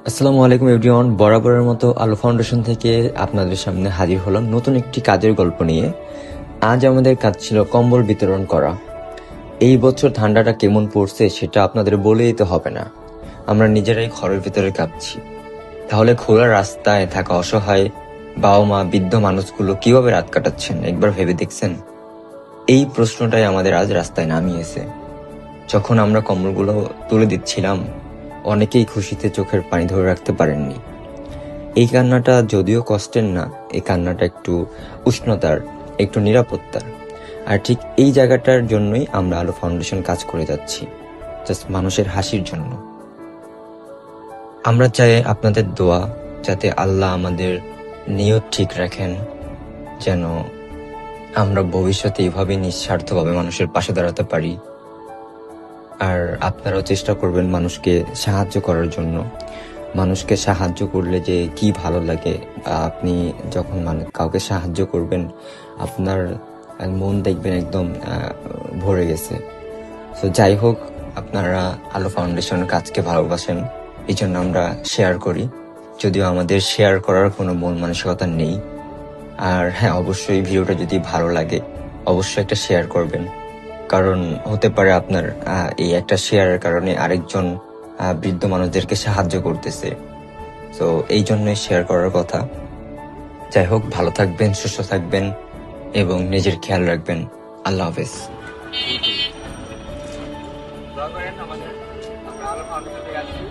আসসালামু আলাইকুম এভরিওয়ান, বরাবরের মতো আলো ফাউন্ডেশন থেকে আপনাদের সামনে হাজির হলাম নতুন একটি কাজের গল্প নিয়ে। আজ আমাদের কাজ ছিল কম্বল বিতরণ করা। এই বছর ঠান্ডাটা কেমন পড়ছে সেটা আপনাদের বলেই তো হবে না, আমরা নিজেরাই ঘরের ভিতরে কাঁপছি। তাহলে খোলা রাস্তায় থাকা অসহায় বাবা মা বৃদ্ধ মানুষগুলো কিভাবে রাত কাটাচ্ছেন একবার ভেবে দেখছেন? এই প্রশ্নটাই আমাদের আজ রাস্তায় নামিয়েছে। যখন আমরা কম্বলগুলো তুলে দিচ্ছিলাম, অনেকেই খুশিতে চোখের পানি ধরে রাখতে পারেননি। এই কান্নাটা যদিও কষ্টের না, এই কান্নাটা একটু উষ্ণতার, একটু নিরাপত্তার। আর ঠিক এই জায়গাটার জন্যই আমরা আলো ফাউন্ডেশন কাজ করে যাচ্ছি, জাস্ট মানুষের হাসির জন্য। আমরা চাই আপনাদের দোয়া, যাতে আল্লাহ আমাদের নিয়ত ঠিক রাখেন, যেন আমরা ভবিষ্যতে এইভাবে নিঃস্বার্থভাবে মানুষের পাশে দাঁড়াতে পারি। আর আপনারাও চেষ্টা করবেন মানুষকে সাহায্য করার জন্য। মানুষকে সাহায্য করলে যে কি ভালো লাগে, আপনি যখন কাউকে সাহায্য করবেন, আপনার মন দেখবেন একদম ভরে গেছে। তো যাই হোক, আপনারা আলো ফাউন্ডেশনের কাজকে ভালোবাসেন, এই জন্য আমরা শেয়ার করি, যদিও আমাদের শেয়ার করার কোনো মন মানসিকতা নেই। আর হ্যাঁ, অবশ্যই ভিডিওটা যদি ভালো লাগে অবশ্যই একটা শেয়ার করবেন, কারণ হতে পারে আপনার এই একটা শেয়ারের কারণে আরেকজন বৃদ্ধ মানুষদেরকে সাহায্য করতেছে। তো এই জন্যই শেয়ার করার কথা। যাই হোক, ভালো থাকবেন, সুস্থ থাকবেন এবং নিজের খেয়াল রাখবেন। আল্লাহ হাফেজ। দোয়া করেন আমাদের, আমরা আলো ফাউন্ডেশন থেকে আসছি।